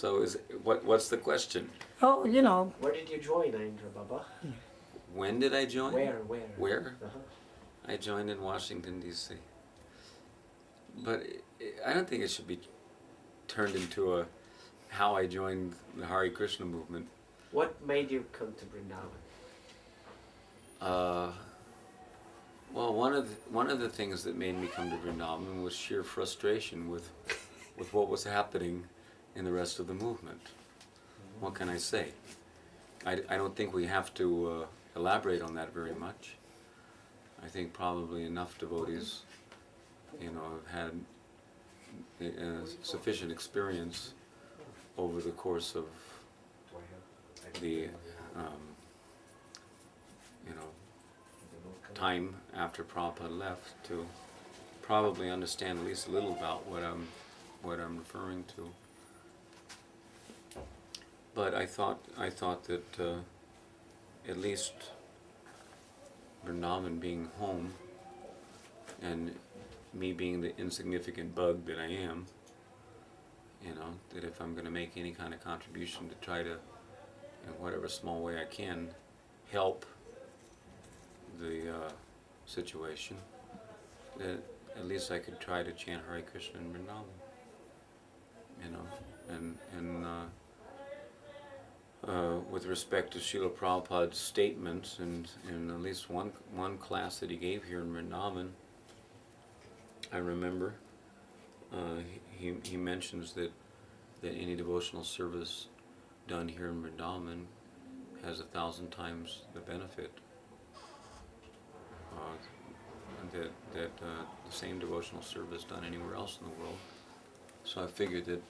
So what's the question? Oh, you know. Where did you join, Aindra Baba? When did I join? Where? Where? Uh-huh. I joined in Washington, D.C. But I don't think it should be turned into a how I joined the Hare Krishna movement. What made you come to Vrindavan? Well, one of the things that made me come to Vrindavan was sheer frustration with what was happening in the rest of the movement. What can I say? I don't think we have to elaborate on that very much. I think probably enough devotees, have had sufficient experience over the course of the, time after Prabhupada left to probably understand at least a little about what I'm referring to. But I thought that at least Vrindavan being home and me being the insignificant bug that I am, that if I'm going to make any kind of contribution to try to, in whatever small way I can, help the situation, that at least I could try to chant Hare Krishna in Vrindavan, with respect to Srila Prabhupada's statements, and in at least one class that he gave here in Vrindavan, I remember he mentions that any devotional service done here in Vrindavan has 1,000 times the benefit that the same devotional service done anywhere else in the world. So I figured that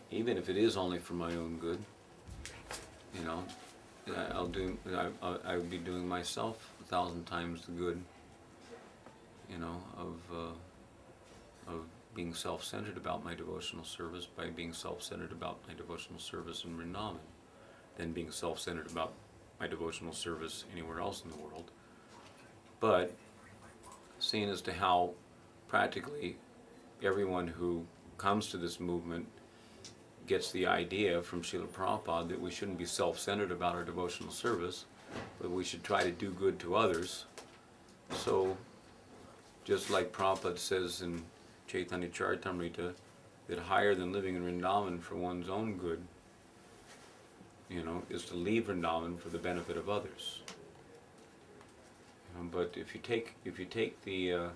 even if it is only for my own good, I would be doing myself 1,000 times the good, of being self-centered about my devotional service by being self-centered about my devotional service in Vrindavan, than being self-centered about my devotional service anywhere else in the world. But seeing as to how practically everyone who comes to this movement gets the idea from Srila Prabhupada that we shouldn't be self-centered about our devotional service, but we should try to do good to others. So, just like Prabhupada says in Chaitanya Charitamrita, that higher than living in Vrindavan for one's own good, is to leave Vrindavan for the benefit of others. But if you take the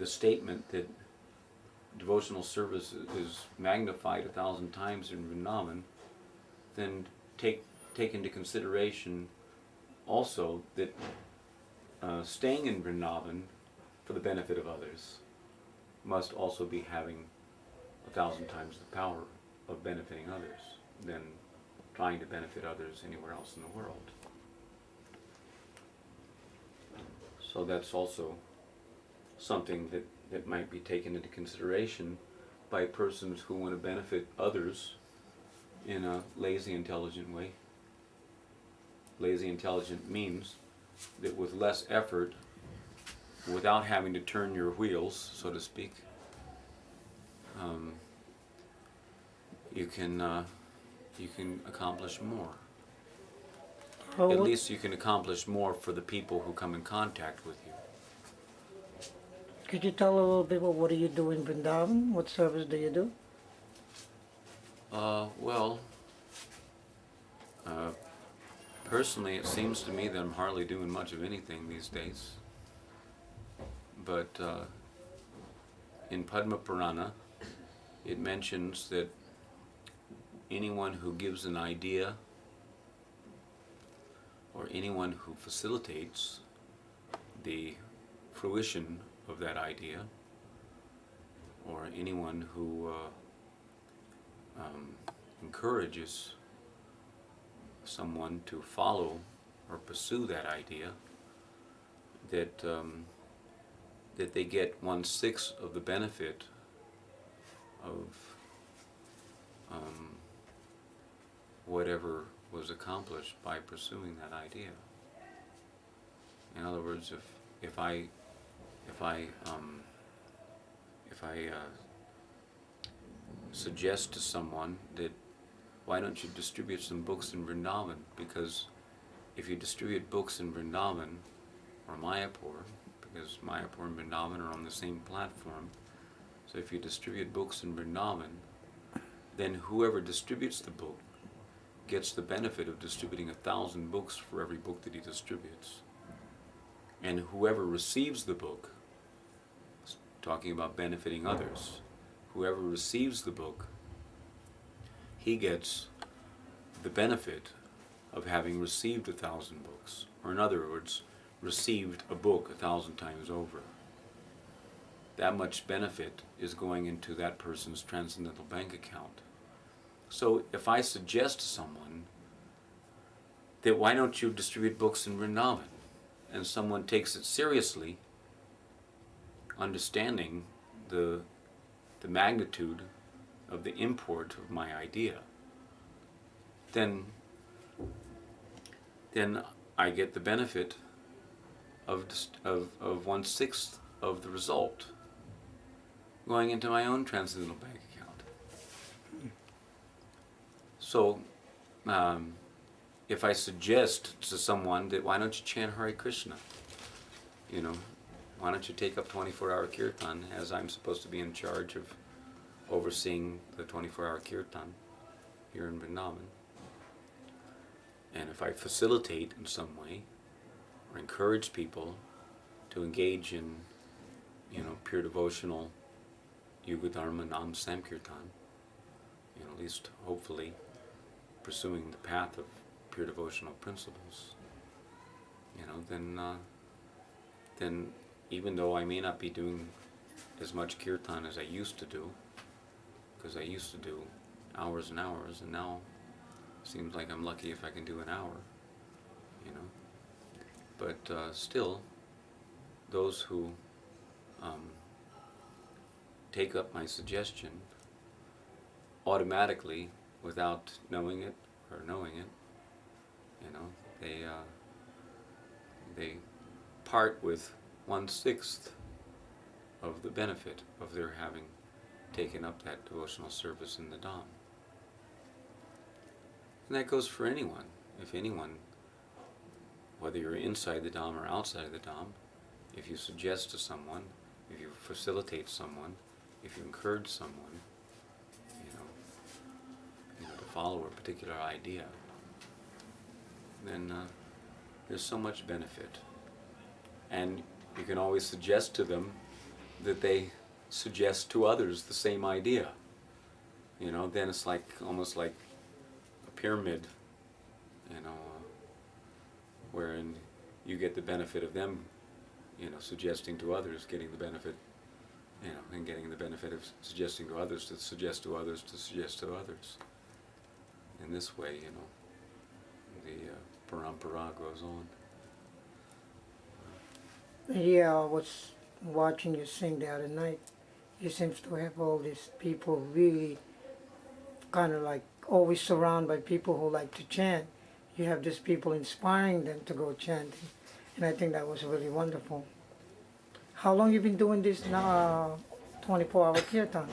statement that devotional service is magnified 1,000 times in Vrindavan, then take into consideration also that staying in Vrindavan for the benefit of others must also be having 1,000 times the power of benefiting others than trying to benefit others anywhere else in the world. So that's also something that might be taken into consideration by persons who want to benefit others in a lazy, intelligent way. Lazy, intelligent means that with less effort, without having to turn your wheels, so to speak, you can accomplish more. At least you can accomplish more for the people who come in contact with you. Could you tell a little bit about what do you do in Vrindavan? What service do you do? Personally, it seems to me that I'm hardly doing much of anything these days. But in Padma Purana, it mentions that anyone who gives an idea or anyone who facilitates the fruition of that idea, or anyone who encourages someone to follow or pursue that idea, that they get 1/6 of the benefit of whatever was accomplished by pursuing that idea. In other words, if I suggest to someone that, why don't you distribute some books in Vrindavan? Because if you distribute books in Vrindavan, or Mayapur, because Mayapur and Vrindavan are on the same platform, so if you distribute books in Vrindavan, then whoever distributes the book gets the benefit of distributing 1,000 books for every book that he distributes. And whoever receives the book, talking about benefiting others, whoever receives the book, he gets the benefit of having received 1,000 books, or in other words, received a book 1,000 times over. That much benefit is going into that person's transcendental bank account. So if I suggest to someone that why don't you distribute books in Vrindavan, and someone takes it seriously, understanding the magnitude of the import of my idea, then I get the benefit of 1/6 of the result going into my own transcendental bank account. So, if I suggest to someone that why don't you chant Hare Krishna, you know, why don't you take up 24-hour kirtan, as I'm supposed to be in charge of overseeing the 24-hour kirtan here in Vrindavan. And if I facilitate in some way, or encourage people to engage in, pure devotional Yuga Dharma Nam Sankirtan, at least hopefully pursuing the path of pure devotional principles, then even though I may not be doing as much kirtan as I used to do, because I used to do hours and hours, and now it seems like I'm lucky if I can do an hour, But still, those who take up my suggestion automatically, without knowing it or knowing it, they part with 1/6 of the benefit of their having taken up that devotional service in the Dham. And that goes for anyone. If anyone, whether you're inside the Dham or outside of the Dham, if you suggest to someone, if you facilitate someone, if you encourage someone, to follow a particular idea, then there's so much benefit. And you can always suggest to them that they suggest to others the same idea. Then it's almost like a pyramid, wherein you get the benefit of them, suggesting to others, getting the benefit, and getting the benefit of suggesting to others to suggest to others to suggest to others. In this way, the parampara goes on. Yeah, I was watching you sing the other night. You seem to have all these people really kind of like always surrounded by people who like to chant. You have these people inspiring them to go chanting. And I think that was really wonderful. How long you been doing this now, 24-hour kirtan?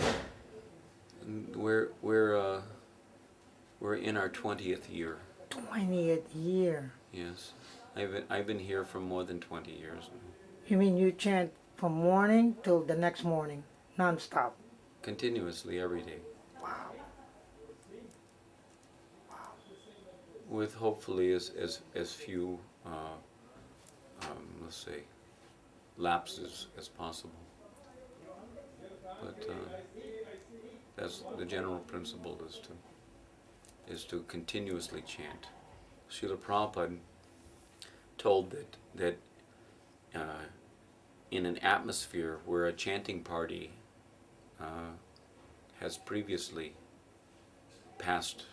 And we're in our 20th year. 20th year. Yes, I've been here for more than 20 years now. You mean you chant from morning till the next morning, non-stop? Continuously, every day. Wow. With hopefully as few, let's say, lapses as possible. But that's the general principle, is to continuously chant. Srila Prabhupada told that in an atmosphere where a chanting party has previously passed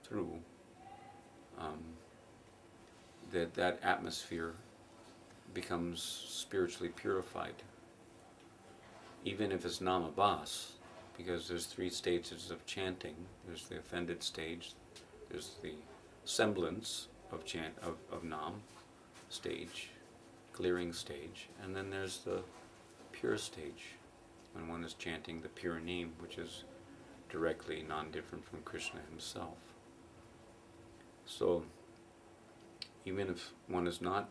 through, that atmosphere becomes spiritually purified, even if it's namabhas, because there's 3 stages of chanting. There's the offended stage, there's the semblance of nam stage, clearing stage, and then there's the pure stage, when one is chanting the pure name, which is directly non-different from Krishna himself. So even if one has not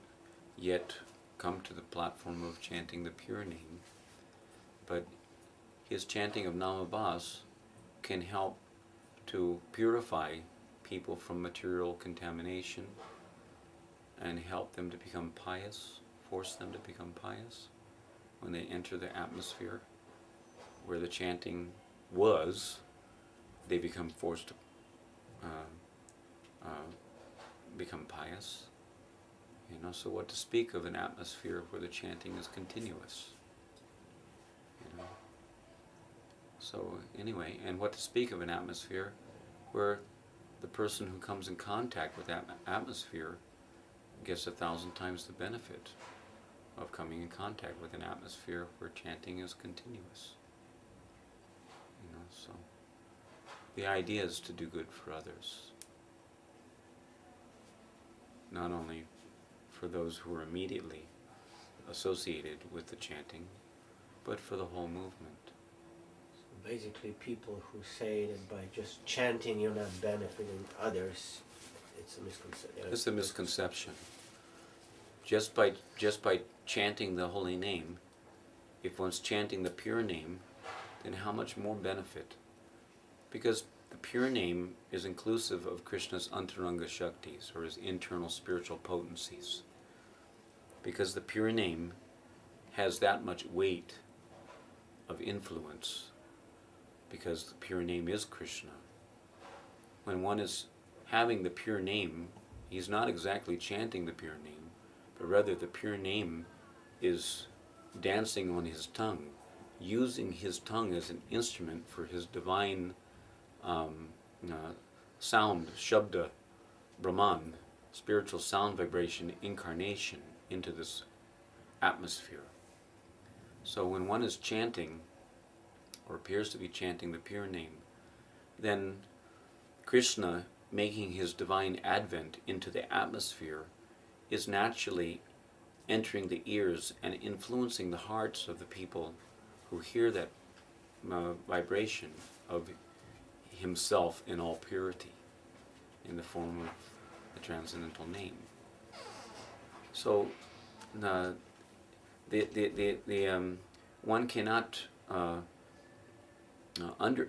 yet come to the platform of chanting the pure name, but his chanting of Namabhas can help to purify people from material contamination and help them to become pious, force them to become pious when they enter the atmosphere where the chanting was. They become forced to become pious. So what to speak of an atmosphere where the chanting is continuous? So anyway, and what to speak of an atmosphere where the person who comes in contact with that atmosphere gets 1,000 times the benefit of coming in contact with an atmosphere where chanting is continuous. So the idea is to do good for others, not only for those who are immediately associated with the chanting, but for the whole movement. Basically, people who say that by just chanting you're not benefiting others, it's a misconception. It's a misconception. Just by chanting the holy name, if one's chanting the pure name, then how much more benefit? Because the pure name is inclusive of Krishna's antaranga shaktis, or his internal spiritual potencies. Because the pure name has that much weight of influence, because the pure name is Krishna. When one is having the pure name, he's not exactly chanting the pure name, but rather the pure name is dancing on his tongue, using his tongue as an instrument for his divine sound, shabda, Brahman, spiritual sound vibration incarnation into this atmosphere. So when one is chanting, or appears to be chanting the pure name, then Krishna, making his divine advent into the atmosphere, is naturally entering the ears and influencing the hearts of the people who hear that vibration of himself in all purity, in the form of the transcendental name. So one cannot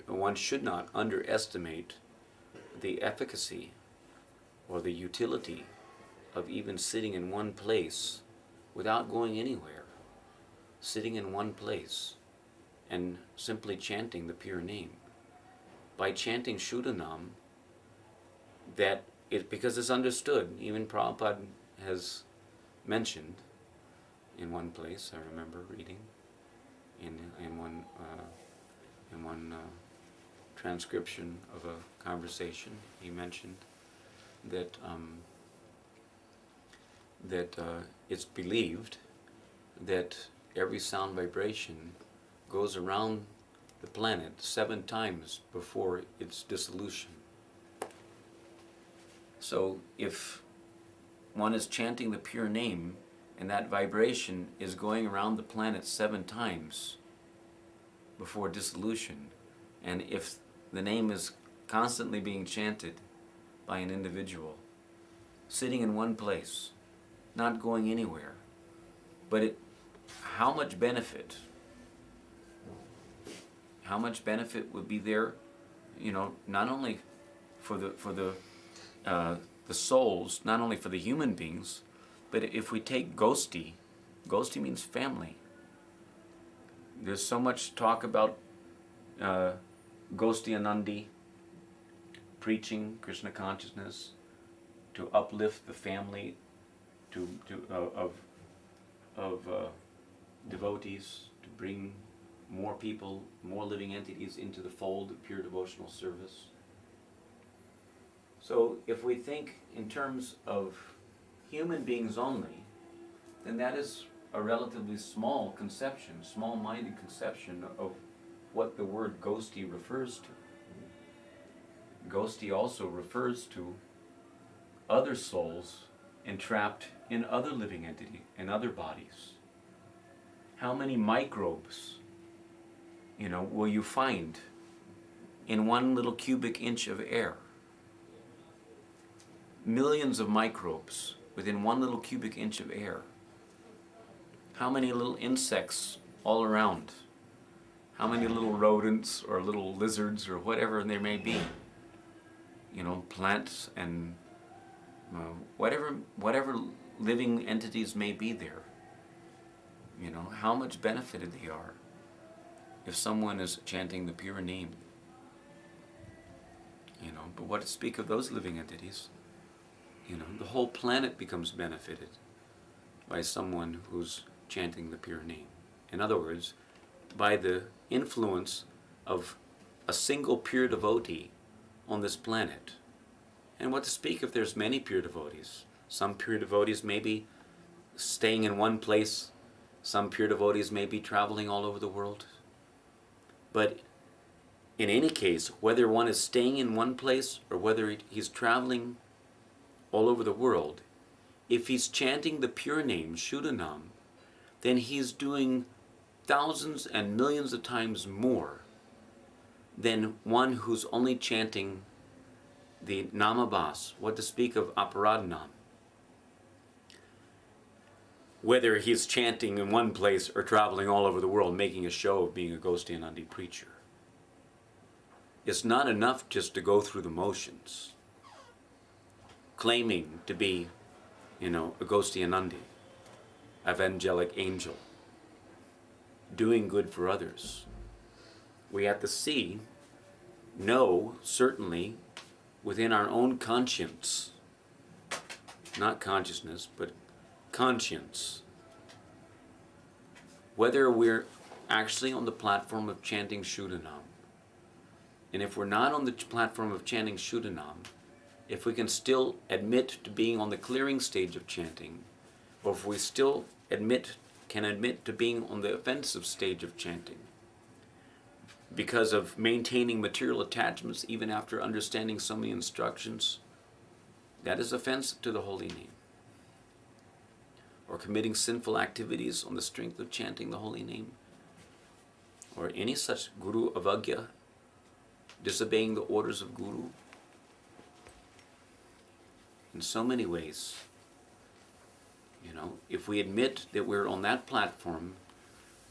one should not underestimate the efficacy or the utility of even sitting in one place without going anywhere, sitting in one place and simply chanting the pure name. By chanting Shuddhanam, because it's understood, even Prabhupada has mentioned in one place, I remember reading in one transcription of a conversation, he mentioned that it's believed that every sound vibration goes around the planet 7 times before its dissolution. So if one is chanting the pure name and that vibration is going around the planet 7 times before dissolution, and if the name is constantly being chanted by an individual, sitting in one place, not going anywhere, but how much benefit would be there, not only for the souls, not only for the human beings, but if we take Gosti means family. There's so much talk about Gosti Anandi preaching Krishna consciousness to uplift the family of devotees, to bring more people, more living entities into the fold of pure devotional service. So if we think in terms of human beings only, then that is a relatively small conception, small-minded conception of what the word Gosti refers to. Gosti also refers to other souls entrapped in other living entity, in other bodies. How many microbes, will you find in 1 little cubic inch of air. Millions of microbes within 1 little cubic inch of air. How many little insects all around? How many little rodents or little lizards or whatever there may be? You know, plants and whatever living entities may be there. You know, how much benefited they are if someone is chanting the pure name. You know, but what to speak of those living entities? You know, the whole planet becomes benefited by someone who's chanting the pure name. In other words, by the influence of a single pure devotee on this planet. And what to speak if there's many pure devotees? Some pure devotees may be staying in one place. Some pure devotees may be traveling all over the world. But in any case, whether one is staying in one place or whether he's traveling all over the world, if he's chanting the pure name, Shuddhanam, then he's doing thousands and millions of times more than one who's only chanting the Namabhas, what to speak of Aparadhanam. Whether he's chanting in one place or traveling all over the world, making a show of being a Ghostianandi preacher. It's not enough just to go through the motions, claiming to be, you know, a Ghostianandi, evangelic angel, doing good for others. We have to know, certainly, within our own conscience, not consciousness, but conscience, whether we're actually on the platform of chanting Shuddhanam. And if we're not on the platform of chanting Shuddhanam, if we can still admit to being on the clearing stage of chanting, or if we still can admit to being on the offensive stage of chanting, because of maintaining material attachments even after understanding so many instructions, that is offensive to the holy name. Or committing sinful activities on the strength of chanting the holy name, or any such guru avagya, disobeying the orders of guru. In so many ways, you know, if we admit that we're on that platform,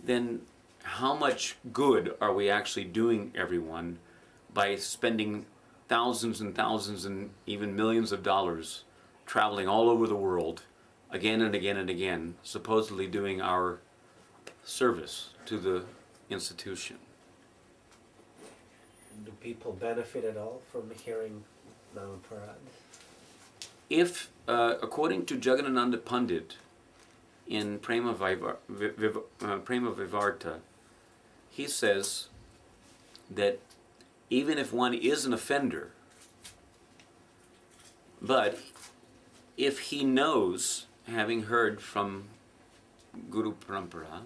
then how much good are we actually doing everyone by spending thousands and thousands and even millions of dollars traveling all over the world again and again and again, supposedly doing our service to the institution? Do people benefit at all from hearing Namaparad? If, according to Jagadananda Pandit in Prema Vivarta, he says that even if one is an offender, but if he knows, having heard from Guru Parampara,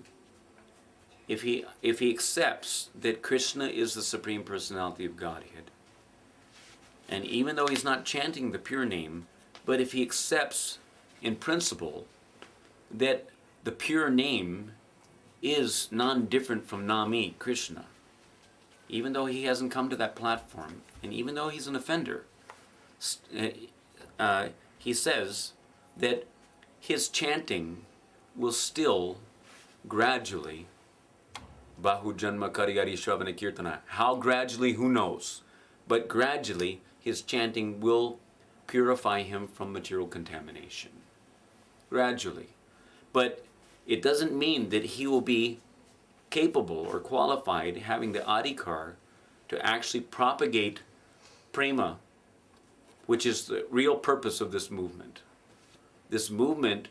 if he accepts that Krishna is the Supreme Personality of Godhead, and even though he's not chanting the pure name, but if he accepts in principle that the pure name is non-different from Nami, Krishna, even though he hasn't come to that platform, and even though he's an offender, he says that his chanting will still gradually, Bahu Janma Kariyari Shravana Kirtana, how gradually, who knows, but gradually his chanting will purify him from material contamination. Gradually. But it doesn't mean that he will be capable or qualified, having the adhikar, to actually propagate prema, which is the real purpose of this movement. This movement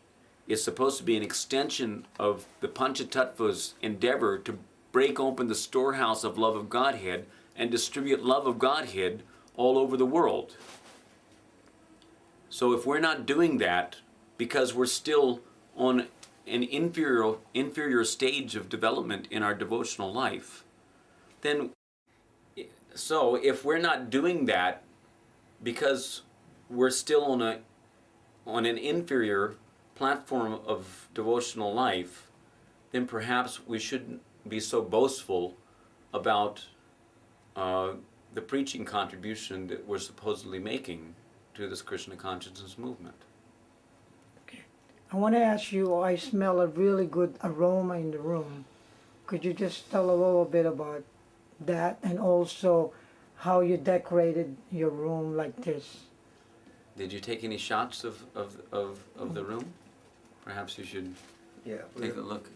is supposed to be an extension of the Panchatattva's endeavor to break open the storehouse of love of Godhead and distribute love of Godhead all over the world. So if we're not doing that because we're still on an inferior stage of development in our devotional life, then, so if we're not doing that because we're still on an inferior platform of devotional life, then perhaps we shouldn't be so boastful about the preaching contribution that we're supposedly making to this Krishna consciousness movement. I want to ask you, I smell a really good aroma in the room. Could you just tell a little bit about that, and also how you decorated your room like this? Did you take any shots of the room? Perhaps you should Yeah. take a look.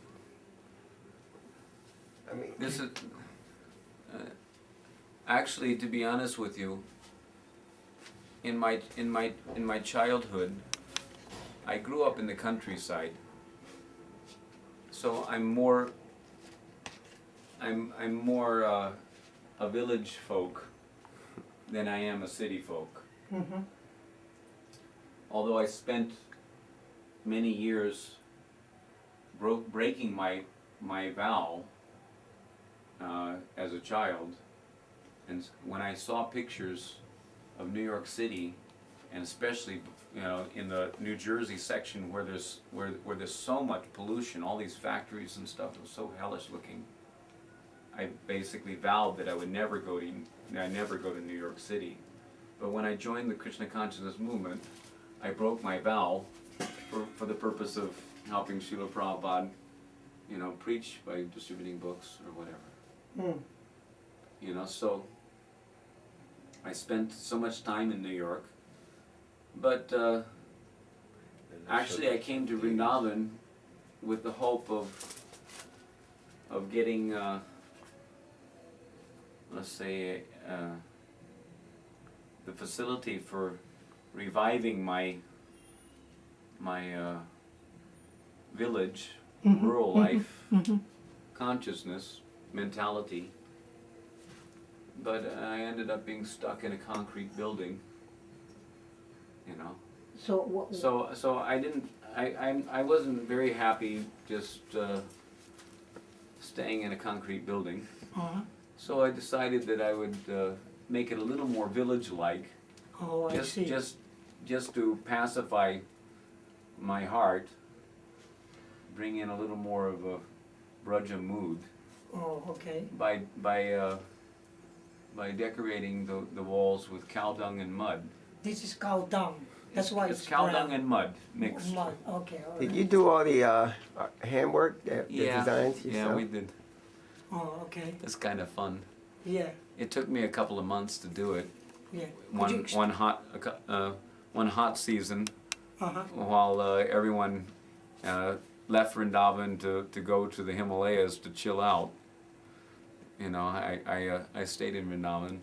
I mean, This is actually, to be honest with you, in my childhood, I grew up in the countryside, so I'm more a village folk than I am a city folk. Mm-hmm. Although I spent many years breaking my vow as a child, and when I saw pictures of New York City, and especially in the New Jersey section where there's so much pollution, all these factories and stuff, it was so hellish looking. I basically vowed that I would never go to New York City. But when I joined the Krishna consciousness movement, I broke my vow for the purpose of helping Srila Prabhupada, preach by distributing books or whatever. So I spent so much time in New York, but actually I came to Vrindavan with the hope of getting, let's say, the facility for reviving my village, rural life, consciousness, mentality. But I ended up being stuck in a concrete building, So what? So I wasn't very happy just staying in a concrete building. Uh-huh. So I decided that I would make it a little more village-like, Oh, I see. just to pacify my heart, bring in a little more of a Braja mood Oh, okay. by decorating the walls with cow dung and mud. This is cow dung. That's why it's cow brown. dung and mud mixed. Mud. Okay. All did right. you do all the handwork, the designs yourself? Yeah, we did. Oh, okay. It's kind of fun. Yeah. It took me a couple of months to do it. Yeah. Could you One hot season, Uh-huh. while everyone left Vrindavan to go to the Himalayas to chill out. I stayed in Vrindavan,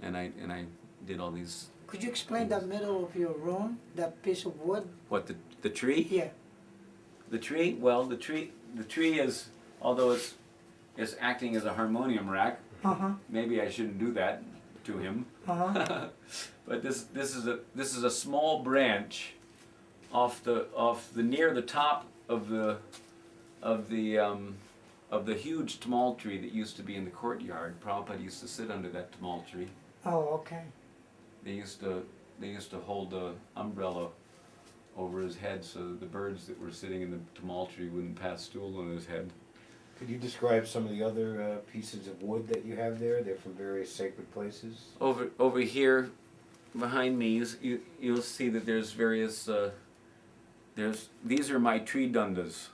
and I did all these. Could you explain the middle of your room, that piece of wood? What, the tree? Yeah. The tree? Well, the tree is, although it's acting as a harmonium rack. Uh-huh. Maybe I shouldn't do that to him. Uh-huh. But this is a small branch off the near the top of the huge tamal tree that used to be in the courtyard. Prabhupada used to sit under that tamal tree. Oh, okay. They used to hold the umbrella over his head so that the birds that were sitting in the tamal tree wouldn't pass stool on his head. Could you describe some of the other pieces of wood that you have there? They're from various sacred places. Over here, behind me, you'll see that there's various. These are my tree dundas.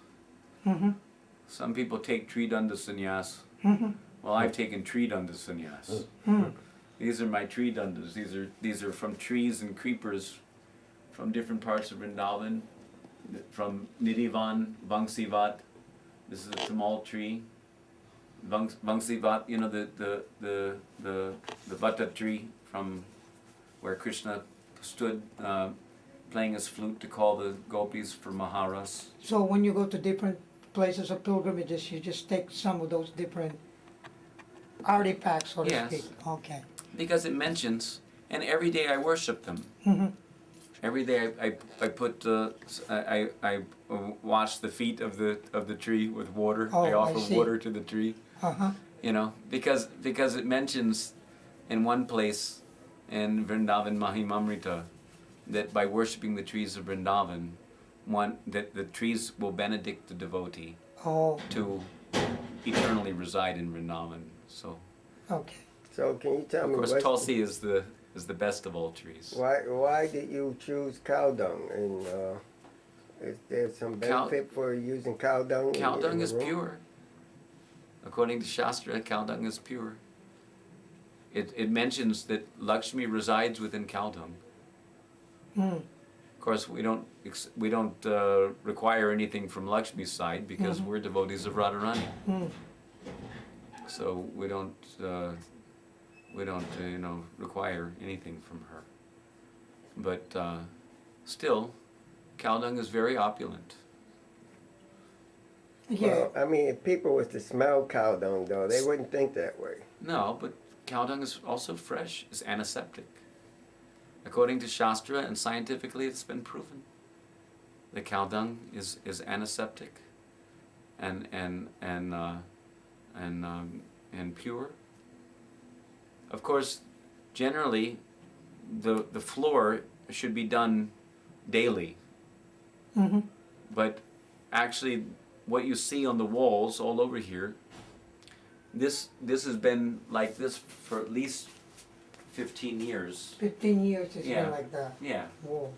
Mm-hmm. Some people take tree dunda sannyas. Mm-hmm. Well, I've taken tree dunda sannyas. Mm. These are my tree dundas. These are from trees and creepers from different parts of Vrindavan, from Nidhivan, Vangsivat. This is a tamal tree. Vangsivat, the vata tree from where Krishna stood playing his flute to call the gopis for Maharas. So when you go to different places of pilgrimages, you just take some of those different artifacts, so to Yes. speak. Okay. Because it mentions, and every day I worship them. Mm-hmm. Every day I put I wash the feet of the tree with water. Oh, I I offer see. water to the tree. Uh-huh. Because it mentions in one place in Vrindavan Mahimamrita that by worshiping the trees of Vrindavan, that the trees will benedict the devotee Oh, to eternally reside in Vrindavan. So okay. So can you tell Of me course, what, Tulsi is the best of all trees. why did you choose cow dung? And is there some Cow- benefit for using cow dung? Cow in dung the is room? pure. According to Shastra, cow dung is pure. It mentions that Lakshmi resides within cow dung. Mm. Of course, we don't require anything from Lakshmi's side because we're devotees of Radharani. Mm. So we don't require anything from her. But still, cow dung is very opulent. Yeah. Well, I mean, if people was to smell cow dung, though, they wouldn't think that way. No, but cow dung is also fresh. It's antiseptic. According to Shastra and scientifically, it's been proven. The cow dung is antiseptic and pure. Of course, generally, the floor should be done daily. Mm-hmm. But actually, what you see on the walls all over here, this has been like this for at least 15 years. 15 years it's Yeah. been like that. Yeah. Whoa.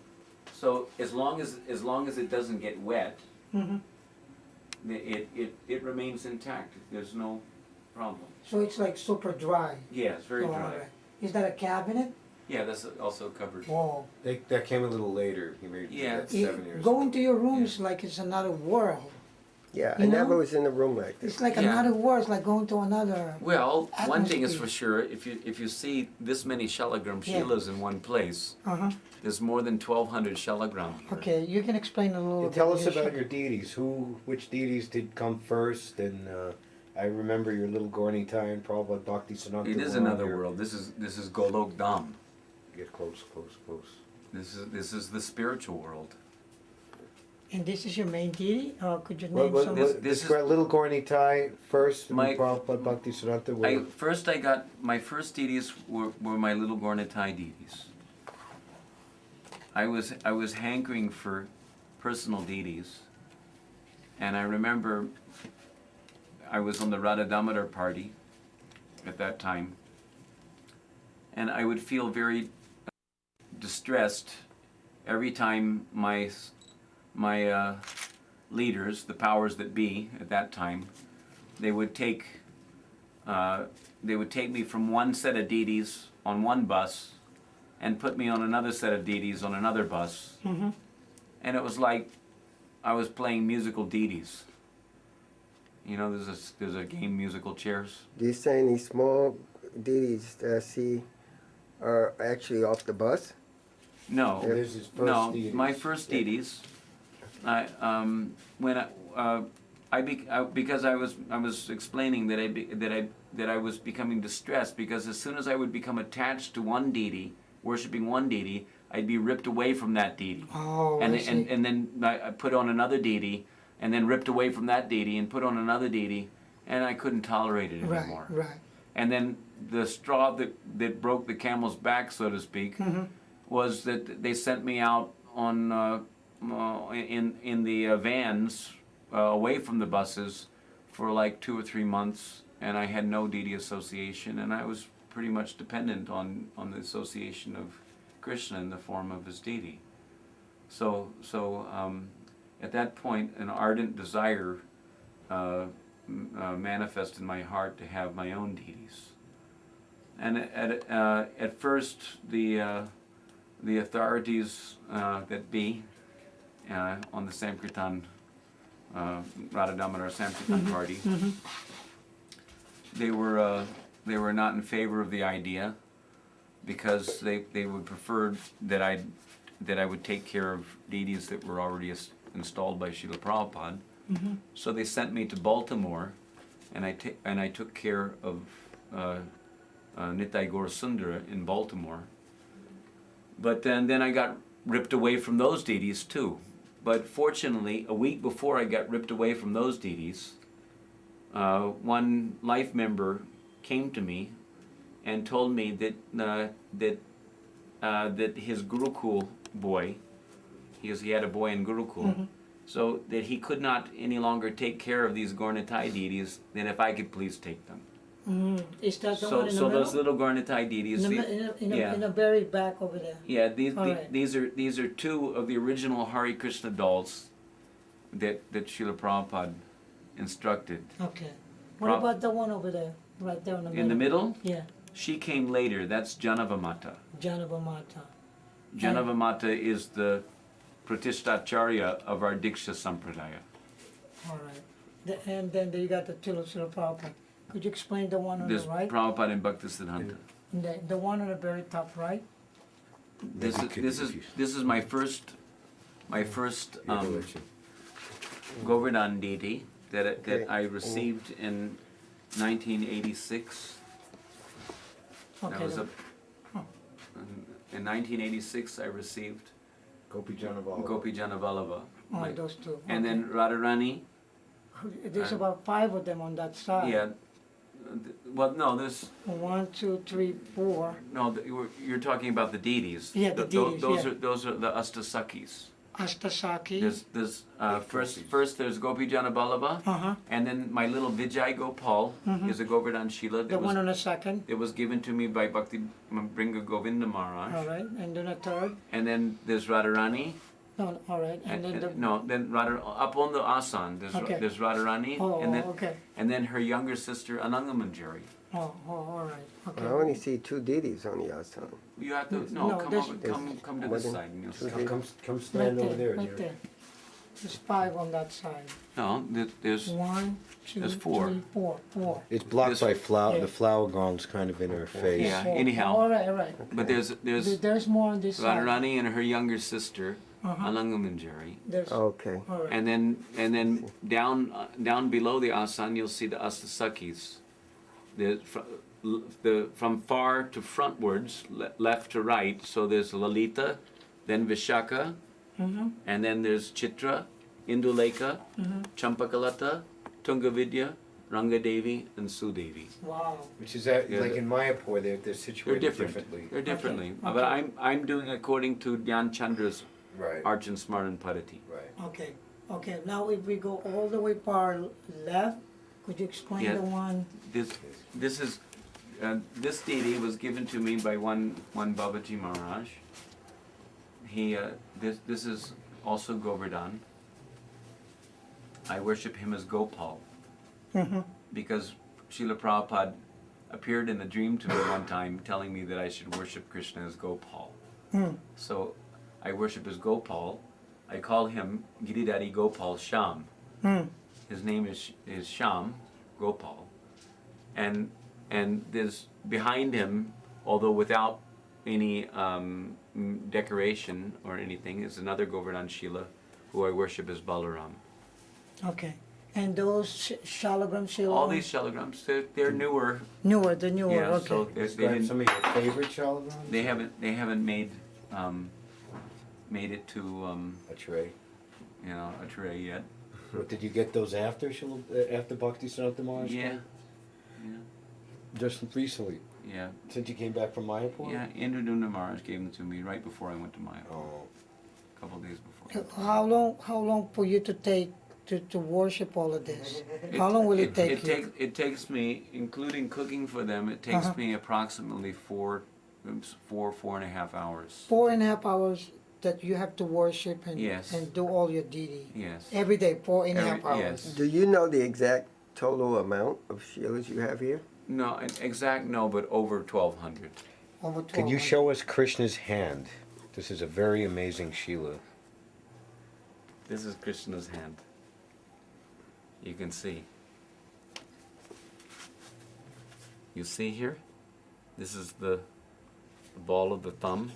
So as long as it doesn't get wet, Mm-hmm. it remains intact. There's no problem. So it's like super dry. Yeah, it's very Oh, dry. alright. Is that a cabinet? Yeah, that's also covered. Whoa. That came a little later. He made Yeah. that 7 years. Go into your room Yeah. is like it's another world. Yeah, You I never know? was in a room like this. It's like Yeah. another world. It's like going to another. Well, one thing is Atmosphere. for sure, if you see this many Shalagram Yeah. Shilas in one place, Uh-huh. there's more than 1,200 Shalagram here. Okay, you can explain a little You bit. tell us You about should- your deities. Which deities did come first? And I remember your little Gorni Thai and Prabhupada Bhakti Siddhanta. It is were on another your- world. This is Golok Dham. Get close, close, close. This is the spiritual world. And this is your main deity? Could you What, name what, some? This- what, this describe little Gorni Thai first, and My- Prabhupada Bhakti Siddhanta. were- I got my first deities were my little Gornitai deities. I was hankering for personal deities, and I remember I was on the Radha Damodar party at that time, and I would feel very distressed every time my leaders, the powers that be at that time, they would take me from one set of deities on one bus and put me on another set of deities on another bus. Mm-hmm. And it was like I was playing musical deities. You know, there's a game, musical chairs. Do you say any small deities that I see are actually off the bus? No, There's his first no, deities. my first deities. Because I was explaining that I was becoming distressed because as soon as I would become attached to one deity, worshiping one deity, I'd be ripped away from that deity. Oh, and I see. and then I put on another deity, and then ripped away from that deity and put on another deity, and I couldn't tolerate it Right, anymore. right. And then the straw that broke the camel's back, so to speak, Mm-hmm. was that they sent me out on in the vans away from the buses for like 2 or 3 months, and I had no deity association, and I was pretty much dependent on the association of Krishna in the form of his deity. So at that point, an ardent desire manifested in my heart to have my own deities. And at first, the authorities that be on the Sankirtan, Radha Damodar Sankirtan party, they were not in favor of the idea because they would prefer that I would take care of deities that were already installed by Srila Prabhupada. Mm-hmm. So they sent me to Baltimore, and I took care of Nitai Gaur Sundara in Baltimore. But then I got ripped away from those deities too. But fortunately, a week before I got ripped away from those deities, one life member came to me and told me that his Gurukul boy, he had a boy in Gurukul, Mm-hmm. so that he could not any longer take care of these Gornitai deities, then if I could please take them. Is that the So, one in the so middle? those little Gornitai deities, in, the, the- mi- in, the, yeah. in the very back over there. yeah, All right. these are two of the original Hare Krishna dolls that Srila Prabhupada instructed. Okay. What Prob- about the one over there? Right there in the middle? In the middle, Yeah. she came later. That's Janavamata. Janavamata. Janavamata is the Pratishtacharya of our Diksha Sampradaya. All right. And then you got the Srila Prabhupada. Could you explain the one on There's the right? Prabhupada and Bhaktisiddhanta. The one on the very top right? This is my first Govardhan deity that I received in 1986. Okay. That was the- in 1986 I received Gopi Janavala. Gopi Janavallabha. oh, those two. And Okay. then Radharani. There's about 5 of them on that side. Yeah. Well, no, there's 1, 2, 3, 4. no. You're talking about the deities. Yeah, the deities, yeah. Those are the Astasakis. Astasaki. There's first there's Gopi Janaballabha, Uh-huh. and then my little Vijay Gopal is a Govardhan Shila The one on the second. it was given to me by Bhakti Bringa Govinda Maharaj. All right. And then the third. And then there's Radharani. No, all right. And then the. no, then up on the asan Okay. there's Radharani, Oh, and then okay. and then her younger sister Anangamanjari. Oh, all right. Okay. I only see 2 deities on the outside. You have to No, come there's- over, come to more this than side. And you'll 2 see. Come stand over there, right dear. there. There's 5 on that side. No, there's 1, 2, There's 4. 3, 4. 4. It's blocked This- by flower. Yeah. The flower ground's kind of in her face. Yeah, 4. anyhow. All right, all right. but there's More on this side. Radharani and her younger sister Uh-huh. Anangamanjari. There's. Okay. All right. And then down below the asan you'll see the Astasakis. From far to frontwards, left to right. So there's Lalita, then Vishaka, and then there's Chitra, Induleka, Champakalata, Tungavidya, Rangadevi, and Sudevi. Wow. Which is that, Yeah, like in Mayapur, they're They're situated different. differently. They're differently. Okay. But I'm doing according to Dhyan Chandra's Right. Archan Smaran Padati. Right. Okay. Okay. Now if we go all the way far left, could you explain Yeah. the one? This is this deity was given to me by one Babaji Maharaj. He this is also Govardhan. I worship him as Gopal because Srila Prabhupada appeared in a dream to me one time telling me that I should worship Krishna as Gopal. So I worship as Gopal. I call him Giridhari Gopal Sham. His name is Sham Gopal. And there's behind him, although without any decoration or anything, is another Govardhan Shila who I worship as Balaram. Okay. And those Shalagram Shila. All these shalagrams, they're newer. Newer, the newer. Yeah, Okay. so they Describe didn't, some of your favorite shalagrams. they haven't made it to A tray. a tray yet. What, did you get those after after Bhakti Siddhanta Maharaj? Yeah, Just recently, yeah, since you came back from Mayapur? yeah. Indra Maharaj gave them to me right before I went to Maya. Oh. A couple of days before. How long for you to take to worship all of this? How long will it take you? It takes me, including cooking for them, it takes Uh-huh. me approximately 4.5 hours. 4.5 hours that you have to worship and Yes. and do all your deity. Yes. Every day, 4.5 Every- hours. yes. Do you know the exact total amount of Sheilas you have here? No, an exact no, but over 1,200. Over Could 1,200. you show us Krishna's hand? This is a very amazing Sheila. This is Krishna's hand. You can see. You see here? This is the ball of the thumb.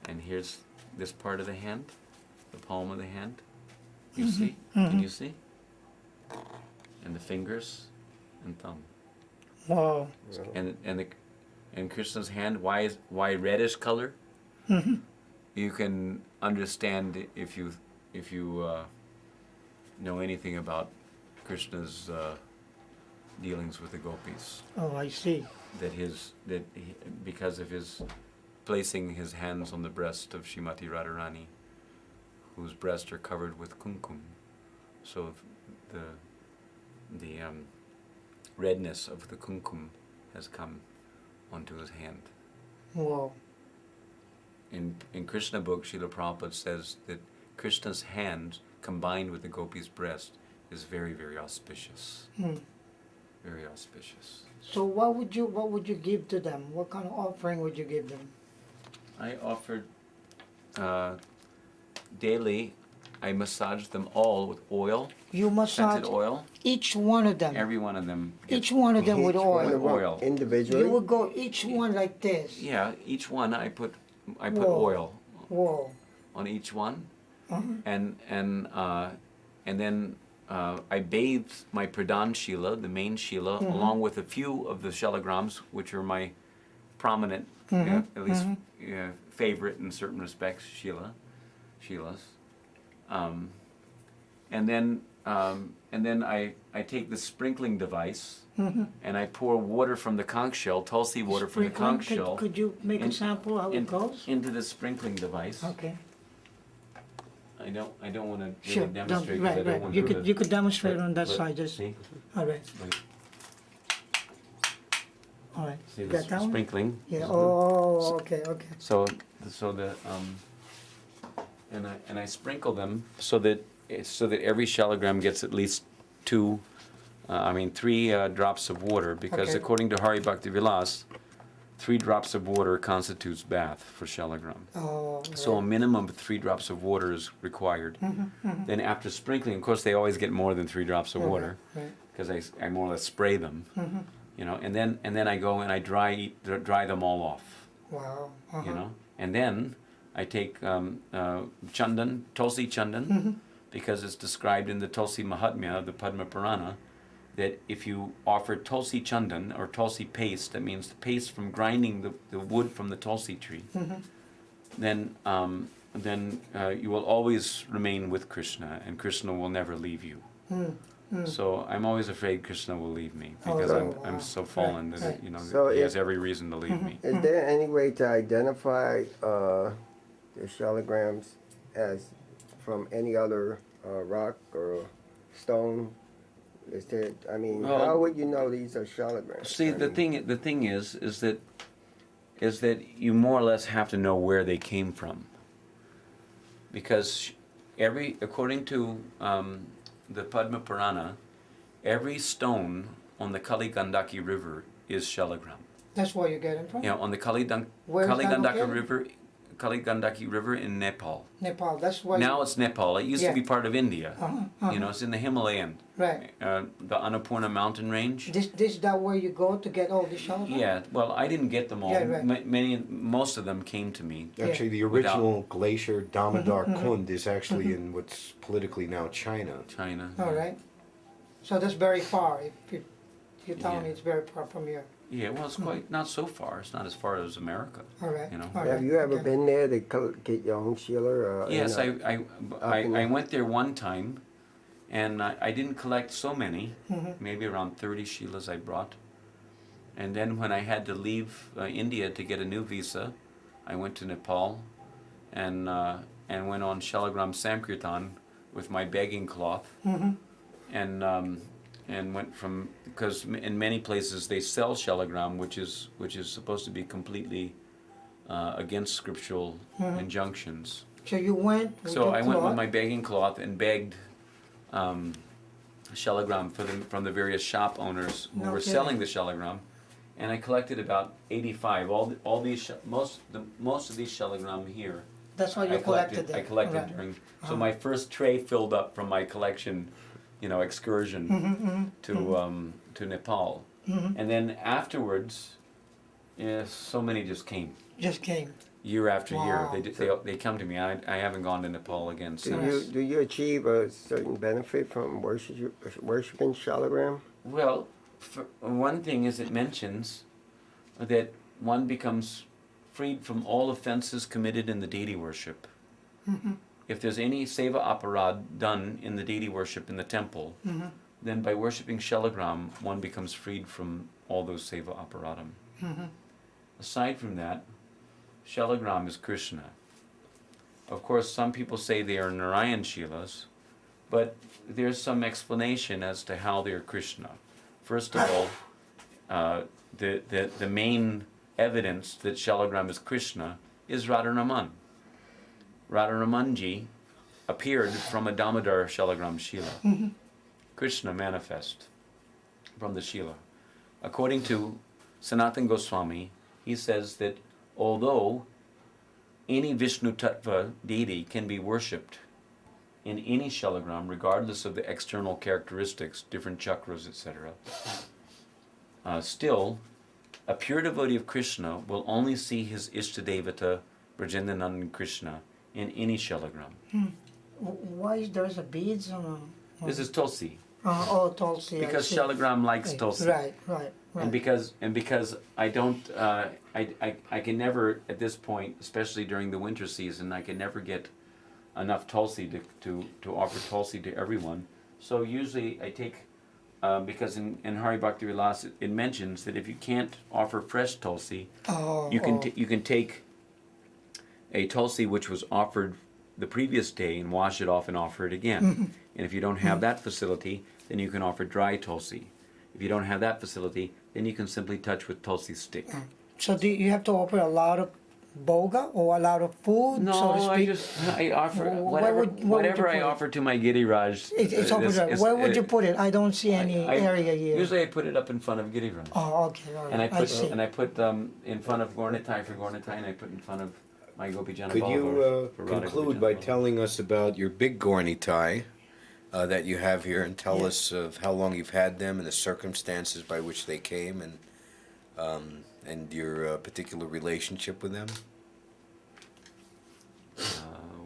And here's this part of the hand, the palm of the hand. You see? Can you see? And the fingers and thumb. Wow. And Krishna's hand, why reddish color? You can understand if you know anything about Krishna's dealings with the gopis. Oh, I see. Because of his placing his hands on the breast of Srimati Radharani, whose breasts are covered with kumkum. So the redness of the kumkum has come onto his hand. Whoa. In Krishna book, Srila Prabhupada says that Krishna's hand combined with the gopi's breast is very, very auspicious. Hmm. Very auspicious. So what would you give to them? What kind of offering would you give them? I offered daily. I massaged them all with oil, You massage scented oil. each one of them. Every one of them. Gets, Each one of them with Each one oil. of them Oil. individually. You would go each one like this. yeah, each one I put Whoa. oil Whoa. on each one, Uh-huh. and then I bathed my Pradhan Shila, the main Shila, Mhm. along with a few of the Shalagrams, which are my prominent, at least favorite in certain respects, Shilas. And then I take the sprinkling device and I pour water from the conch shell, Tulsi water from the Sprinkling, conch shell, could you make a sample how it goes? into the sprinkling device. Okay. I don't want to really Sure. demonstrate because I Right, don't right. want You to. could demonstrate on that but side. Just see, all right. like, All right. see the Got that one? sprinkling. Yeah. Oh. Okay. Okay. So the and I sprinkle them so that every shalagram gets at least three drops of water, because Okay. according to Hari Bhakti Vilas, 3 drops of water constitutes bath for shalagram. Oh. So a right. minimum of 3 drops of water is required. Then after sprinkling, of course, they always get more than 3 drops of water, Right. because I more or less spray them, and then I go and I dry them all off, Wow. and then I take chandan, Tulsi chandan, because it's described in the Tulsi Mahatmya of the Padma Purana that if you offer Tulsi chandan or Tulsi paste, that means the paste from grinding the wood from the Tulsi tree, then you will always remain with Krishna, and Krishna will never leave you. So I'm always afraid Krishna will leave me, because Oh, I'm wow. so fallen Right, that right. So he if- has every reason to leave me. Is there any way to identify the shalagrams as from any other rock or stone? Is there? I mean, Well, how would you know these are shalagrams? See, I the mean, thing is that you more or less have to know where they came from, because according to the Padma Purana, every stone on the Kali Gandaki River is shalagram. That's where you get it from. On the Kali Where is that located? Gandaki River in Nepal. Nepal. That's why. Now it's Nepal. It used to Yeah. be part of India. Uh-huh. It's in the Himalayan, Right. the Annapurna mountain range. This that where you go to get all the shalagram? Yeah, well, I didn't get them all. Yeah, right. Most of them came to me. Actually, the Without- original glacier Damodar Kund is actually in what's politically now China. China. All right. So that's very far. If you're telling me Yeah. it's very far from here. Yeah, well, it's quite not so far. It's not as far as America. All right. You know. All have right. you ever Okay. been there to get your own shila? Yes, in I went there one time, and I didn't collect so many. Mhm. Maybe around 30 shilas I brought. And then when I had to leave India to get a new visa, I went to Nepal, and went on Shalagram Sankirtan with my begging cloth, and went from, because in many places they sell shalagram, which is supposed to be completely against scriptural injunctions. So you went. With So your I went with cloth. my begging cloth and begged shalagram from the various shop owners who No were kidding. selling the shalagram, and I collected about 85. All these most of these shalagram here. That's why you collected them. I collected Right. during. So my first tray filled up from my collection, excursion to Nepal, and then afterwards, so many just came Just came. year after year. Wow. They come to me. I haven't gone to Nepal again Do since. you achieve a certain benefit from worshiping shalagram? Well, one thing is it mentions that one becomes freed from all offenses committed in the deity worship. If there's any seva aparad done in the deity worship in the temple, then by worshipping shalagram, one becomes freed from all those seva aparadam. Aside from that, shalagram is Krishna. Of course, some people say they are Narayan Shilas, but there's some explanation as to how they're Krishna. First of all, the main evidence that Shalagram is Krishna is Radharaman. Radharamanji appeared from a Damodar Shalagram Shila. Krishna manifest from the Shila. According to Sanatana Goswami, he says that although any Vishnu Tattva deity can be worshipped in any Shalagram, regardless of the external characteristics, different chakras, etc., still, a pure devotee of Krishna will only see his Ishtadevata, Brajendanandan Krishna, in any Shalagram. Why is there's a beads on? This is Tulsi. Tulsi. Because Shalagram likes Tulsi. Right. And because I don't, I can never, at this point, especially during the winter season, I can never get enough Tulsi to offer Tulsi to everyone. So usually I take, because in Hari Bhakti Vilas it mentions that if you can't offer fresh Tulsi, you can take a Tulsi which was offered the previous day and wash it off and offer it again. And if you don't have that facility, then you can offer dry Tulsi. If you don't have that facility, then you can simply touch with Tulsi stick. So do you have to offer a lot of boga or a lot of food, No, so to speak? I offer Where would you whatever put I it? offer to my Giriraj. It's over there. Where would you put it? I don't see any area here. Usually I put it up in front of Giriraj. Oh, okay, all right. And I see. put in front of Gornitai for Gornitai, and I put in front of my Gopijana Could you for Radha conclude Gopijana by Ballabha. telling us about your big Gornitai that you have here, and tell us of how long you've had them and the circumstances by which they came, and your particular relationship with them?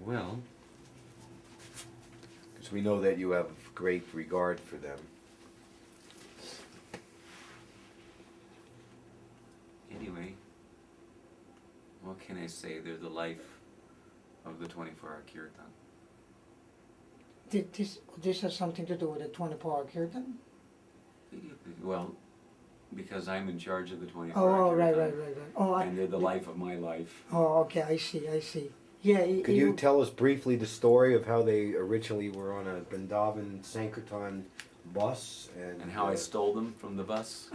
Well, Because we know that you have great regard for them. anyway, what can I say? They're the life of the 24-hour kirtan. Did this has something to do with the 24-hour kirtan? Well, because I'm in charge of the 24-hour Oh, right. kirtan, Oh, and they're the life of my life. okay, I see. Yeah. Could you tell us briefly the story of how they originally were on a Vrindavan Sankirtan bus, And how I stole them from the bus.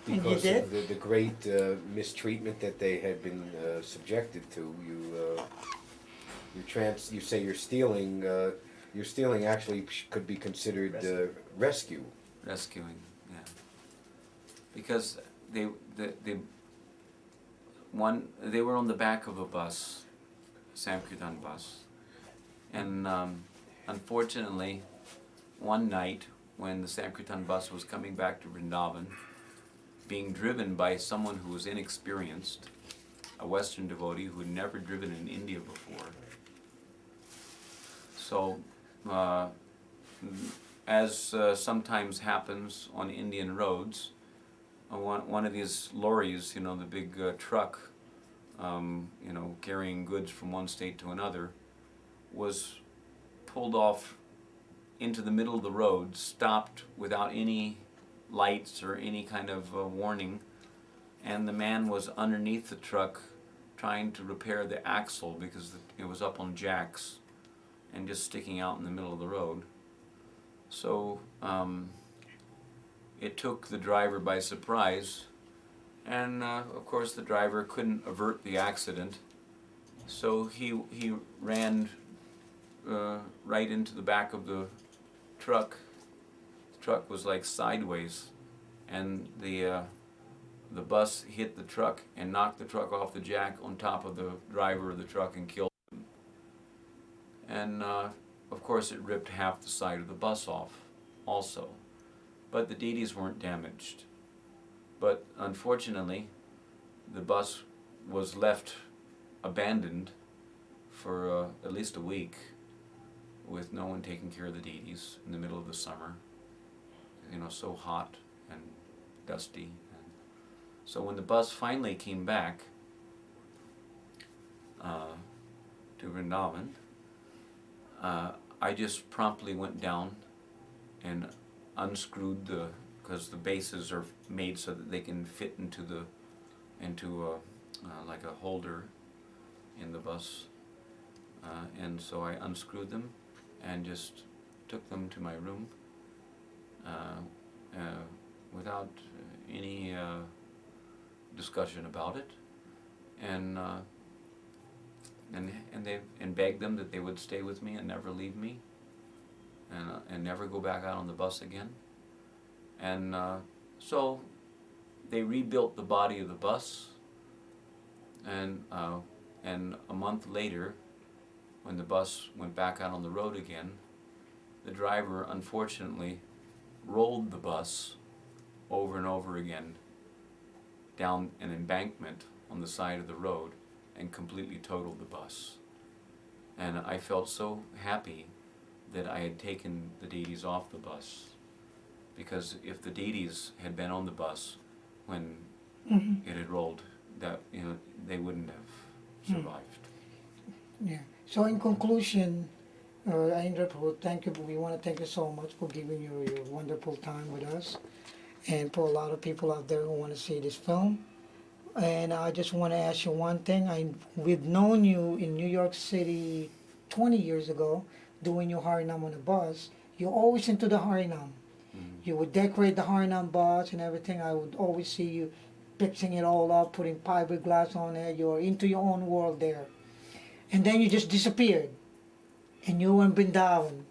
because did? of the great mistreatment that they had been subjected to? You say you're stealing. Your stealing actually could be considered rescue. Rescuing, yeah. Because they were on the back of a bus, Sankirtan bus, and unfortunately, one night when the Sankirtan bus was coming back to Vrindavan, being driven by someone who was inexperienced, a Western devotee who had never driven in India before. So, as sometimes happens on Indian roads, one of these lorries, the big truck, carrying goods from one state to another, was pulled off into the middle of the road, stopped without any lights or any kind of warning, and the man was underneath the truck trying to repair the axle because it was up on jacks and just sticking out in the middle of the road. So it took the driver by surprise, and of course the driver couldn't avert the accident, so he ran right into the back of the truck. The truck was like sideways, and the bus hit the truck and knocked the truck off the jack on top of the driver of the truck and killed him. And of course it ripped half the side of the bus off also. But the deities weren't damaged. But unfortunately, the bus was left abandoned for at least a week with no one taking care of the deities in the middle of the summer. So hot and dusty. So when the bus finally came back to Vrindavan, I just promptly went down and unscrewed because the bases are made so that they can fit into like a holder in the bus, and so I unscrewed them and just took them to my room, without any discussion about it, and begged them that they would stay with me and never leave me, and never go back out on the bus again. And so they rebuilt the body of the bus, and a month later, when the bus went back out on the road again, the driver unfortunately rolled the bus over and over again down an embankment on the side of the road and completely totaled the bus. And I felt so happy that I had taken the deities off the bus, because if the deities had been on the bus when it had rolled, that they wouldn't have survived. Yeah. So in conclusion, Aindra, thank you. We want to thank you so much for giving your wonderful time with us, and for a lot of people out there who want to see this film. And I just want to ask you one thing. We've known you in New York City 20 years ago, doing your Harinam on the bus. You're always into the Harinam. You would decorate the Harinam bus and everything. I would always see you fixing it all up, putting fiberglass on it. You're into your own world there. And then you just disappeared. And you were in Vrindavan.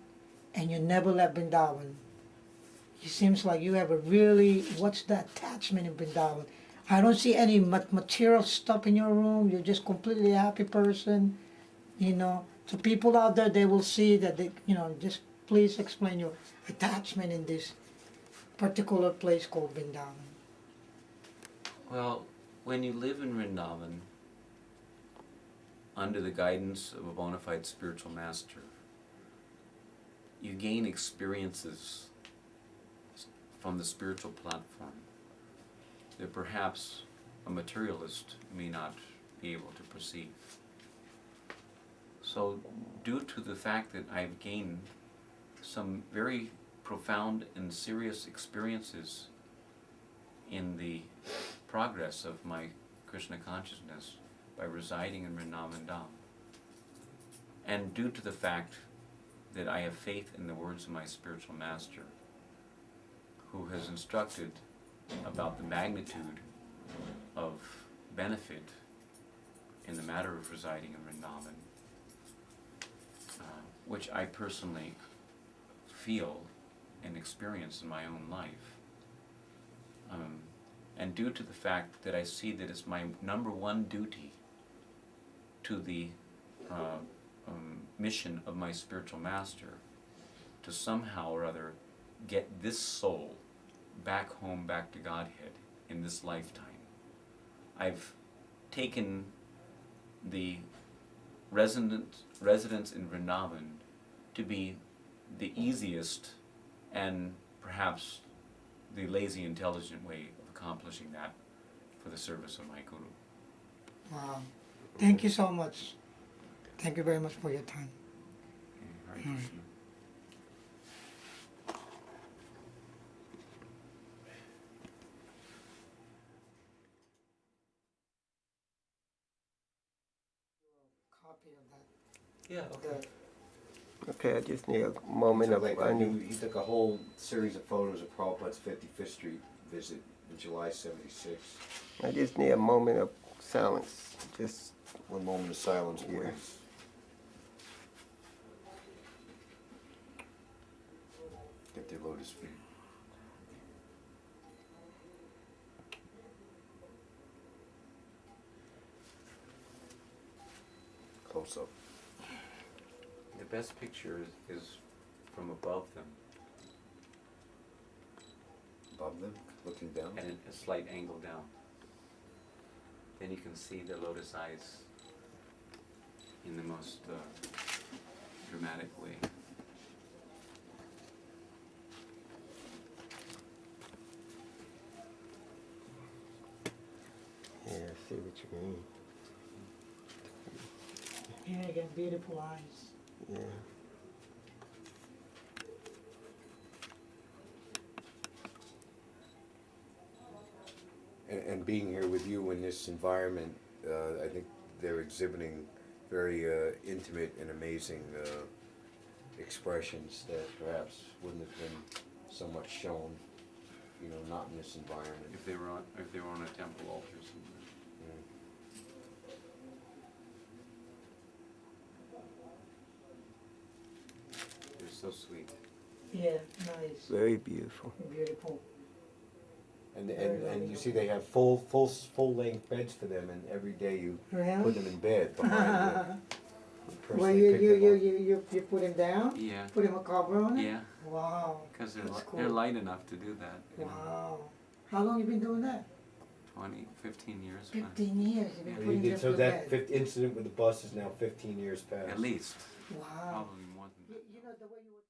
And you never left Vrindavan. It seems like you have a really, what's the attachment in Vrindavan? I don't see any material stuff in your room. You're just completely happy person, So people out there, they will see that just please explain your attachment in this particular place called Vrindavan. Well, when you live in Vrindavan, under the guidance of a bona fide spiritual master, you gain experiences from the spiritual platform that perhaps a materialist may not be able to perceive. So, due to the fact that I've gained some very profound and serious experiences in the progress of my Krishna consciousness by residing in Vrindavan Dham, and due to the fact that I have faith in the words of my spiritual master, who has instructed about the magnitude of benefit in the matter of residing in Vrindavan, which I personally feel and experience in my own life. And due to the fact that I see that it's my number one duty to the mission of my spiritual master to somehow or other get this soul back home, back to Godhead in this lifetime, I've taken the residence in Vrindavan to be the easiest and perhaps the lazy, intelligent way of accomplishing that for the service of my Guru. Wow. Thank you so much. Thank you very much for your time. Hare Krishna. Copy of that. Yeah, okay. Okay, I just need a moment of, He took a whole series of photos of Prabhupada's 55th Street visit in July '76. I just need a moment of silence. Just, One moment of silence, Yeah. please. Get their lotus feet. Close up. The best picture is from above them, Above them, looking down. and a slight angle down. Then you can see the lotus eyes in the most dramatic way. yeah, I see what you mean. Yeah, you got beautiful eyes. Yeah. And being here with you in this environment, I think they're exhibiting very intimate and amazing expressions that perhaps wouldn't have been so much shown not in this environment. If they were on a temple altar somewhere. They're so sweet. Yeah, nice. Very beautiful. Beautiful. And you see they have full length beds for them, and every day you Really? put them in bed behind you. Well, Personally pick them up. you put him down? Yeah. Put him a cover on it? Yeah. Wow. Because That's they're cool. light enough to do that. You know, Wow. How long you been doing that? 15 years. 15 years. You've been So putting them so to that bed. incident with the bus is now 15 years past. At least. Wow. Probably more than that. You know the way you were